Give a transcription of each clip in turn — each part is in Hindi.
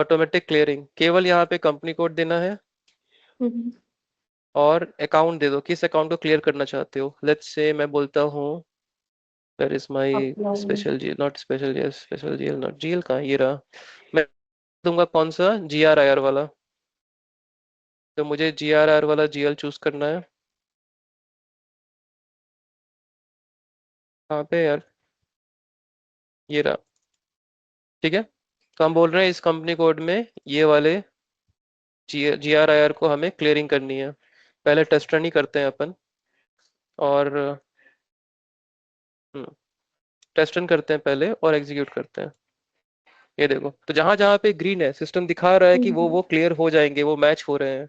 ऑटोमेटिक क्लियरिंग, केवल यहाँ पे कंपनी कोड देना है हम्म। और अकाउंट दे दो, किस अकाउंट को क्लियर करना चाहते हो। लेट्स से मैं बोलता हूँ where is my apply. Special G, not special G, special GL not GL, कहाँ ये रहा। मैं दूंगा कौन सा, जीआरआईआर वाला। तो मुझे जीआरआर वाला जीएल चूज करना है। कहाँ पे यार, ये रहा। ठीक है, तो हम बोल रहे हैं इस कंपनी कोड में ये वाले जीआरआईआर को हमें क्लियरिंग करनी है। पहले टेस्ट रन ही करते हैं अपन, और टेस्ट रन करते हैं पहले और एग्जीक्यूट करते हैं। ये देखो, तो जहां जहां पे ग्रीन है सिस्टम दिखा रहा है कि वो क्लियर हो जाएंगे, वो मैच हो रहे हैं।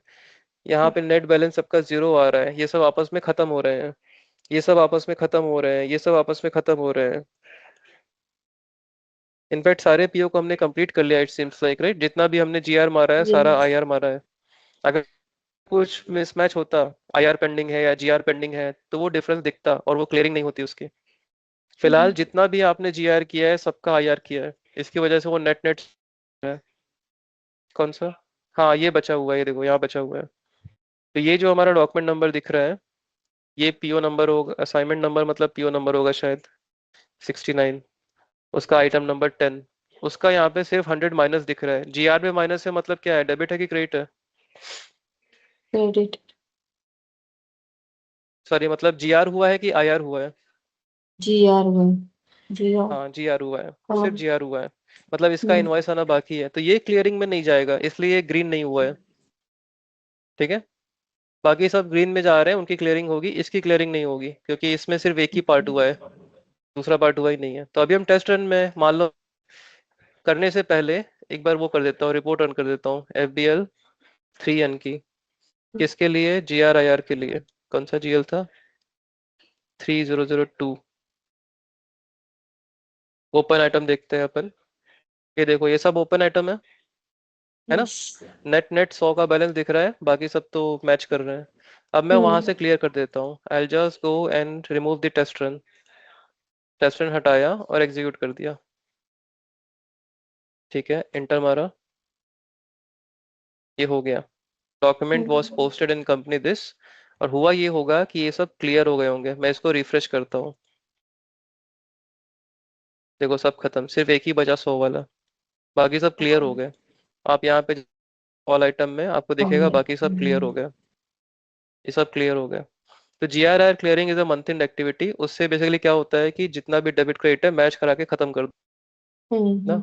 यहाँ पे नेट बैलेंस सबका जीरो आ रहा है, ये सब आपस में खत्म हो रहे हैं, ये सब आपस में खत्म हो रहे हैं, ये सब आपस में खत्म हो रहे हैं। इनफैक्ट सारे पीओ को हमने कंप्लीट कर लिया, इट सीम्स लाइक, राइट। जितना भी हमने जीआर मारा है सारा यस। आईआर मारा है। अगर कुछ मिसमैच होता, आईआर पेंडिंग है या जीआर पेंडिंग है, तो वो डिफरेंस दिखता और वो क्लियरिंग नहीं होती उसकी। फिलहाल जितना भी आपने जीआर किया है सबका आईआर किया है, इसकी वजह से वो नेट नेट है। कौन सा, हाँ ये बचा हुआ है, ये देखो यहाँ बचा हुआ है। तो ये जो हमारा डॉक्यूमेंट नंबर दिख रहा है, ये पीओ नंबर होगा, असाइनमेंट नंबर मतलब पीओ नंबर होगा शायद 69। उसका आइटम नंबर 10। उसका यहाँ पे सिर्फ 100 माइनस दिख रहा है। जीआर में माइनस है मतलब क्या है, डेबिट है कि क्रेडिट है। क्रेडिट। सॉरी, मतलब जीआर हुआ है कि आईआर हुआ है। GR1। GR। हाँ जीआर हुआ है, हाँ। सिर्फ जीआर हुआ है। मतलब इसका हम्म। इनवॉइस आना बाकी है, तो ये क्लियरिंग में नहीं जाएगा, इसलिए ये ग्रीन नहीं हुआ है। ठीक है, बाकी सब ग्रीन में जा रहे हैं, उनकी क्लियरिंग होगी, इसकी क्लियरिंग नहीं होगी क्योंकि इसमें सिर्फ एक ही पार्ट हुआ है, दूसरा पार्ट हुआ ही नहीं है। तो अभी हम टेस्ट रन में मान लो, करने से पहले एक बार वो कर देता हूँ, रिपोर्ट रन कर देता हूँ FBL 3N की। किसके लिए, GRIR के लिए। कौन सा जीएल था, 3002। ओपन आइटम देखते हैं अपन। ये देखो ये सब ओपन आइटम है ना। यस। नेट नेट 100 का बैलेंस दिख रहा है, बाकी सब तो मैच कर रहे हैं। अब मैं वहां हम्म। से क्लियर कर देता हूँ, I just go and remove the test run. Test run हटाया और एग्जीक्यूट कर दिया। ठीक है, इंटर मारा, ये हो गया। Document was posted in company this. और हुआ ये होगा कि ये सब क्लियर हो गए होंगे। मैं इसको रिफ्रेश करता हूँ, देखो सब खत्म, सिर्फ एक ही बचा 100 वाला, बाकी सब क्लियर हो गए। आप यहाँ पे ऑल आइटम में आपको दिखेगा बाकी सब क्लियर हो गया, ये सब क्लियर हो गया। तो GRR clearing is a month and activity. उससे बेसिकली क्या होता है कि जितना भी डेबिट क्रेडिट है मैच करा के खत्म कर दो ना।